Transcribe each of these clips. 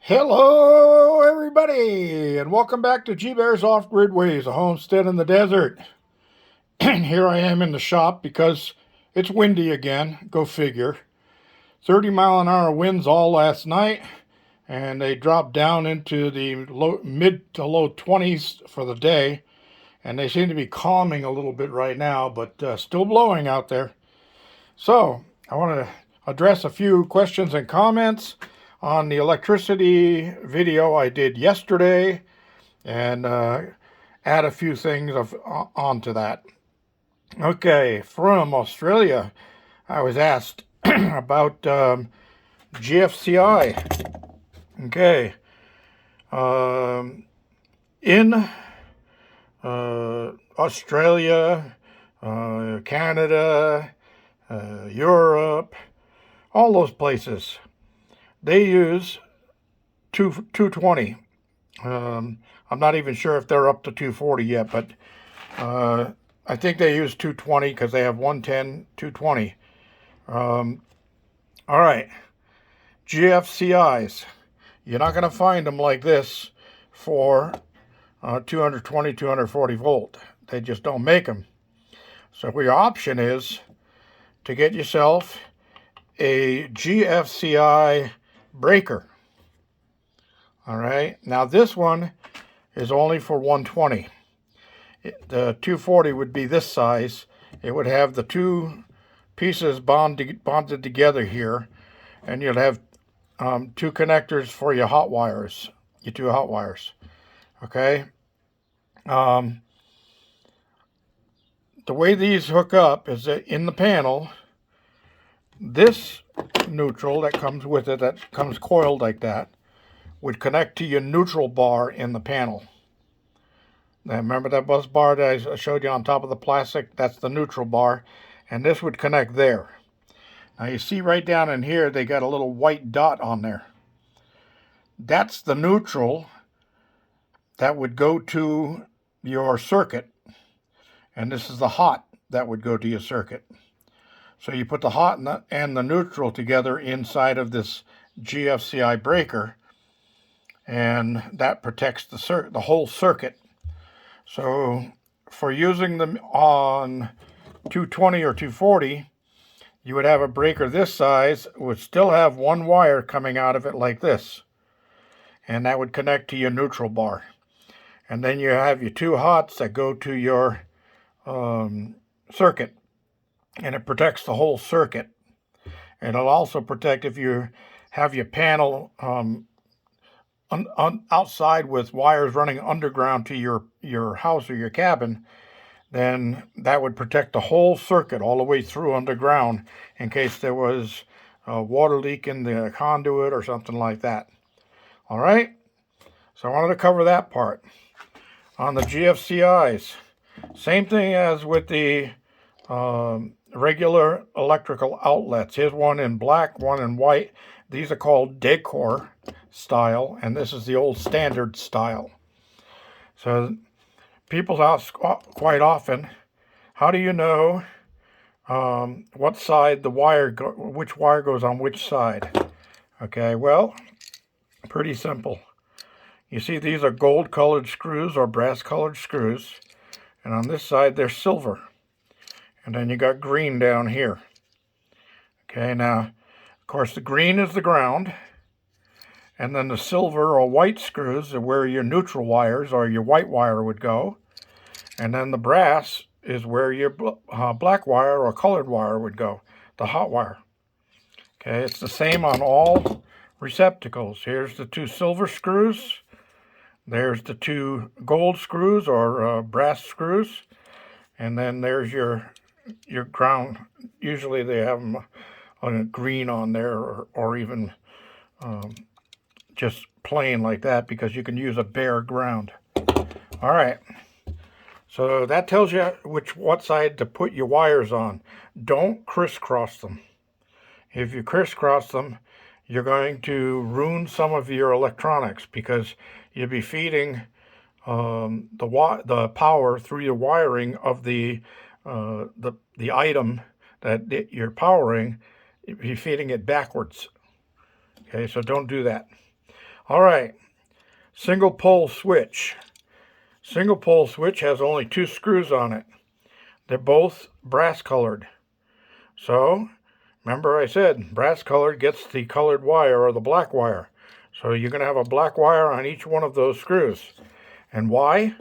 Hello, everybody, and welcome back to G Bear's Off Grid Ways, a homestead in the desert. And here I am in the shop because it's windy again. Go figure. 30-mile-an-hour winds all last night, and they dropped down into the mid to low 20s for the day. And they seem to be calming a little bit right now, but still blowing out there. So I want to address a few questions and comments on the electricity video I did yesterday, and add a few things onto that. Okay, from Australia, I was asked about GFCI. Okay, in Australia, Canada, Europe, all those places, they use 220. I'm not even sure if they're up to 240 yet, but I think they use 220 because they have 110, 220. All right, GFCIs. You're not going to find them like this for 220, 240 volt. They just don't make them. So your option is to get yourself a GFCI breaker. All right, now this one is only for 120. The 240 would be this size. It would have the two pieces bonded together here, and you'll have two connectors for your hot wires, your two hot wires. Okay. The way these hook up is that in the panel, this neutral that comes with it, that comes coiled like that, would connect to your neutral bar in the panel. Now remember that bus bar that I showed you on top of the plastic? That's the neutral bar, and this would connect there. Now you see right down in here, they got a little white dot on there. That's the neutral that would go to your circuit, and this is the hot that would go to your circuit. So you put the hot and the neutral together inside of this GFCI breaker, and that protects the whole circuit. So for using them on 220 or 240, you would have a breaker this size, would still have one wire coming out of it like this, and that would connect to your neutral bar. And then you have your two hots that go to your circuit, and it protects the whole circuit. And it'll also protect if you have your panel outside with wires running underground to your house or your cabin, then that would protect the whole circuit all the way through underground in case there was a water leak in the conduit or something like that. All right, so I wanted to cover that part. On the GFCIs, same thing as with the regular electrical outlets. Here's one in black, one in white. These are called decor style, and this is the old standard style. So people ask quite often, how do you know what side the wire, which wire goes on which side? Okay, well, pretty simple. You see these are gold colored screws or brass colored screws, and on this side they're silver. And then you got green down here. Okay, now, of course, the green is the ground, and then the silver or white screws are where your neutral wires or your white wire would go, and then the brass is where your black wire or colored wire would go, the hot wire. Okay, it's the same on all receptacles. Here's the two silver screws. There's the two gold screws or brass screws, and then there's your ground. Usually they have them on a green on there, or even just plain like that, because you can use a bare ground. All right, so that tells you what side to put your wires on. Don't crisscross them. If you crisscross them, you're going to ruin some of your electronics, because you'll be feeding the power through your wiring of the item that you're powering. You're feeding it backwards. Okay, so don't do that. All right, single pole switch. Single pole switch has only 2 screws on it. They're both brass colored. So, remember I said brass colored gets the colored wire or the black wire. So you're going to have a black wire on each one of those screws. And why?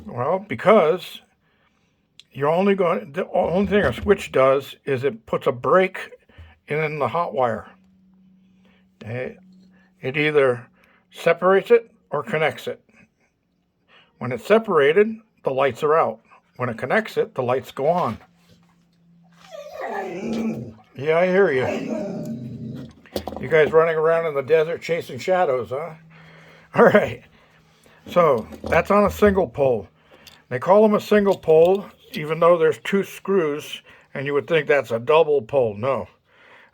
Well, because the only thing a switch does is it puts a break in the hot wire. Okay? It either separates it or connects it. When it's separated, the lights are out. When it connects it, the lights go on. Yeah, I hear you. You guys running around in the desert chasing shadows, huh? All right. So that's on a single pole. They call them a single pole, even though there's 2 screws, and you would think that's a double pole. No,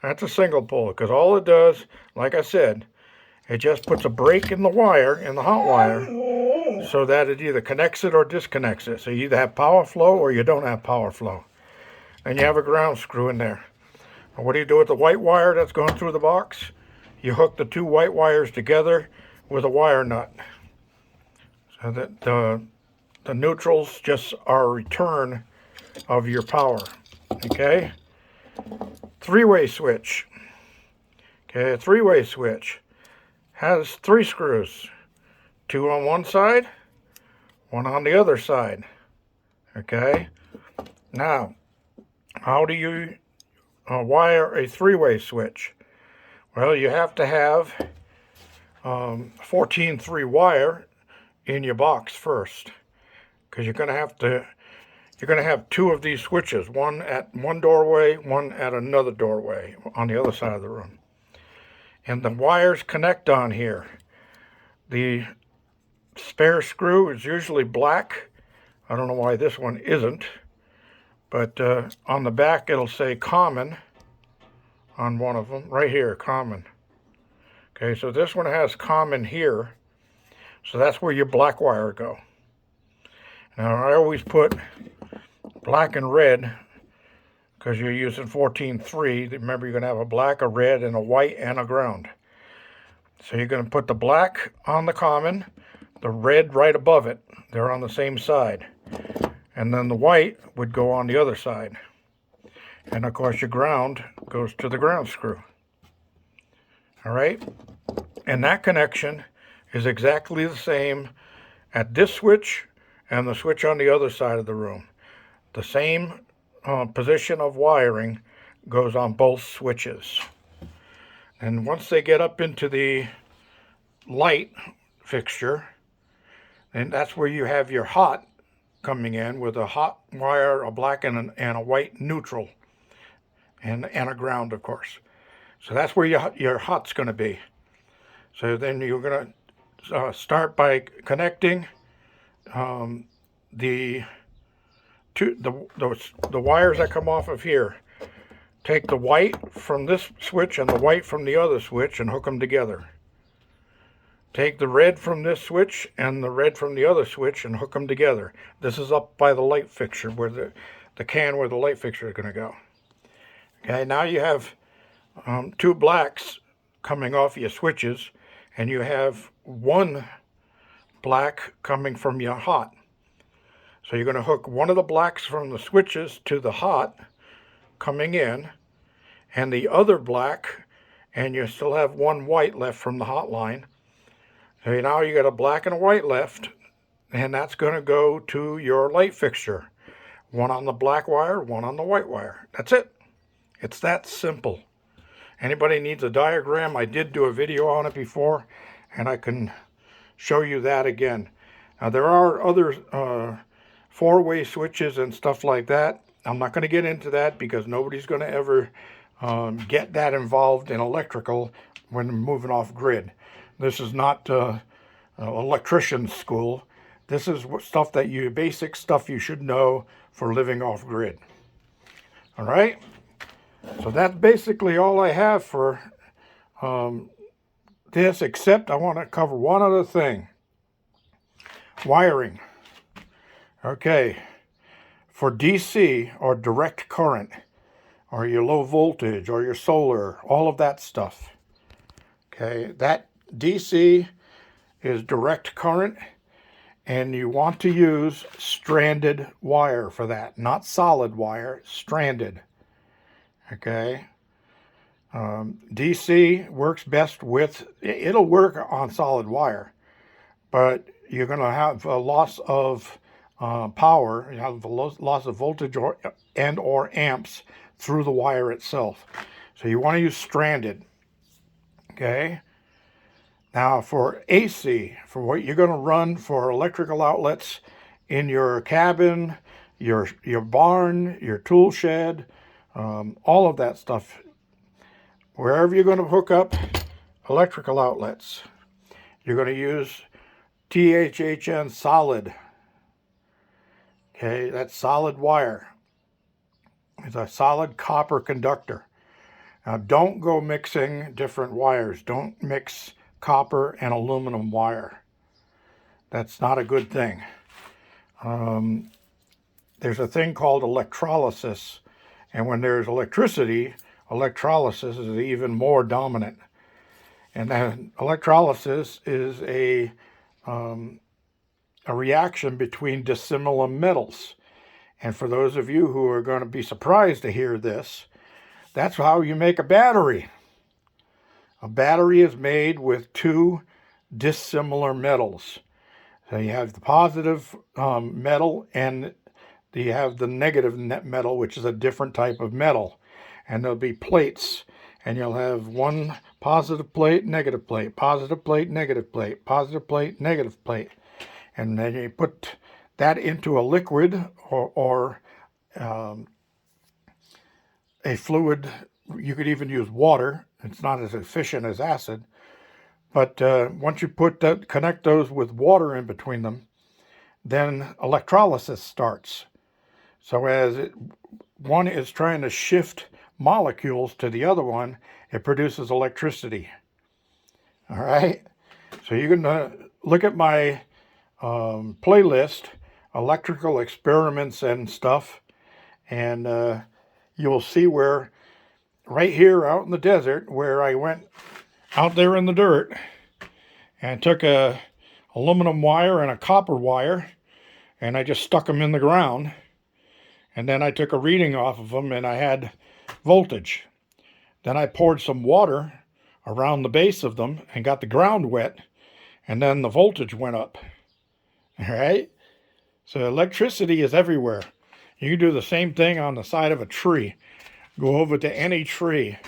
that's a single pole, because all it does, like I said, it just puts a break in the wire, in the hot wire, so that it either connects it or disconnects it. So you either have power flow or you don't have power flow. And you have a ground screw in there. And what do you do with the white wire that's going through the box? You hook the 2 white wires together with a wire nut. So that the neutrals just are a return of your power. Okay? 3-way switch. Okay, a 3-way switch has 3 screws. 2 on one side, 1 on the other side. Okay? Now, how do you wire a 3-way switch? Well, you have to have 14-3 wire in your box first, because you're going to have 2 of these switches, one at one doorway, one at another doorway on the other side of the room. And the wires connect on here. The spare screw is usually black. I don't know why this one isn't, but on the back it'll say common on one of them, right here, common. Okay, so this one has common here, so that's where your black wire go. Now I always put black and red because you're using 14-3. Remember, you're going to have a black, a red, and a white, and a ground. So you're going to put the black on the common, the red right above it. They're on the same side. And then the white would go on the other side. And of course your ground goes to the ground screw. All right? And that connection is exactly the same at this switch and the switch on the other side of the room. The same position of wiring goes on both switches. And once they get up into the light fixture, and that's where you have your hot coming in with a hot wire, a black and a white neutral, and a ground, of course. So that's where your hot's going to be. So then you're going to start by connecting the wires that come off of here. Take the white from this switch and the white from the other switch and hook them together. Take the red from this switch and the red from the other switch and hook them together. This is up by the light fixture, where the can where the light fixture is going to go. Okay, now you have 2 blacks coming off your switches, and you have 1 black coming from your hot. So you're going to hook one of the blacks from the switches to the hot coming in, and the other black, and you still have 1 white left from the hot line. So now you got a black and a white left, and that's going to go to your light fixture. 1 on the black wire, 1 on the white wire. That's it. It's that simple. Anybody needs a diagram, I did do a video on it before, and I can show you that again. Now there are other 4-way switches and stuff like that. I'm not going to get into that because nobody's going to ever get that involved in electrical when moving off grid. This is not electrician school. This is stuff that basic stuff you should know for living off grid. All right? So that's basically all I have for this, except I want to cover one other thing. Wiring. Okay. For DC or direct current, or your low voltage, or your solar, all of that stuff. Okay, that DC is direct current, and you want to use stranded wire for that, not solid wire, stranded. Okay. DC works best with, it'll work on solid wire, but you're going to have a loss of power, you have a loss of voltage or amps through the wire itself. So you want to use stranded. Okay. Now for AC, for what you're going to run for electrical outlets in your cabin, your barn, your tool shed, all of that stuff, wherever you're going to hook up electrical outlets, you're going to use THHN solid. Okay, that's solid wire. It's a solid copper conductor. Now don't go mixing different wires. Don't mix copper and aluminum wire. That's not a good thing. There's a thing called electrolysis, and when there's electricity, electrolysis is even more dominant. And then electrolysis is a reaction between dissimilar metals. And for those of you who are going to be surprised to hear this, that's how you make a battery. A battery is made with two dissimilar metals. So you have the positive metal, and you have the negative metal, which is a different type of metal. And there'll be plates, and you'll have one positive plate, negative plate, positive plate, negative plate, positive plate, negative plate. And then you put that into a liquid or a fluid. You could even use water. It's not as efficient as acid. But once you connect those with water in between them, then electrolysis starts. So as one is trying to shift molecules to the other one, it produces electricity. All right? So you can look at my playlist, electrical experiments and stuff, and you will see where, right here out in the desert, where I went out there in the dirt and took a aluminum wire and a copper wire, and I just stuck them in the ground, and then I took a reading off of them, and I had voltage. Then I poured some water around the base of them and got the ground wet, and then the voltage went up. All right? So electricity is everywhere. You can do the same thing on the side of a tree. Go over to any tree,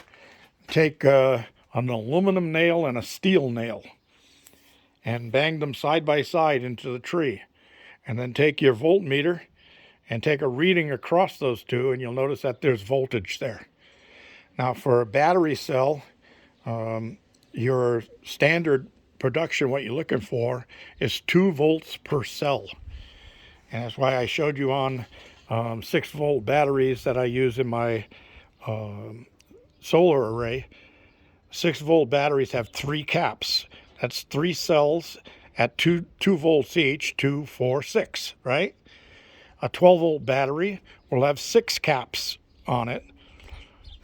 take an aluminum nail and a steel nail, and bang them side by side into the tree. And then take your voltmeter and take a reading across those two, and you'll notice that there's voltage there. Now for a battery cell, your standard production, what you're looking for, is 2 volts per cell. And that's why I showed you on 6-volt batteries that I use in my solar array. 6-volt batteries have 3 caps. That's 3 cells at 2 volts each, 2, 4, 6, right? A 12-volt battery will have 6 caps on it,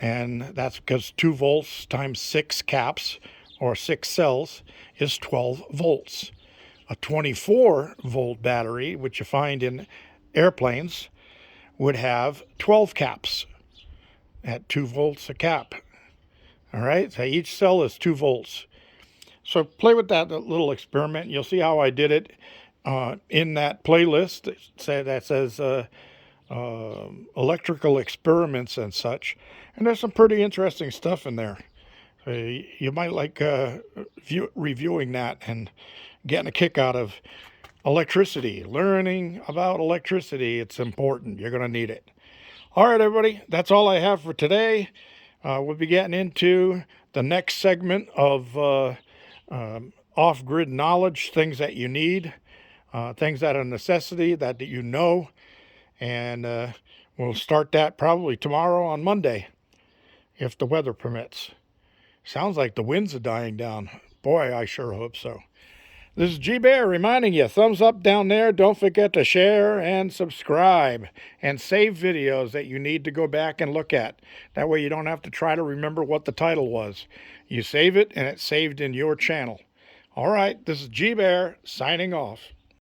and that's because 2 volts times 6 caps, or 6 cells, is 12 volts. A 24-volt battery, which you find in airplanes, would have 12 caps at 2 volts a cap. All right, so each cell is 2 volts. So play with that little experiment. You'll see how I did it in that playlist that says electrical experiments and such. And there's some pretty interesting stuff in there. So you might like reviewing that and getting a kick out of electricity. Learning about electricity, it's important. You're going to need it. All right, everybody, that's all I have for today. We'll be getting into the next segment of off-grid knowledge, things that you need, things that are a necessity that you know, and we'll start that probably tomorrow on Monday, if the weather permits. Sounds like the winds are dying down. Boy, I sure hope so. This is G Bear reminding you, thumbs up down there. Don't forget to share and subscribe and save videos that you need to go back and look at. That way you don't have to try to remember what the title was. You save it and it's saved in your channel. All right, this is G Bear signing off.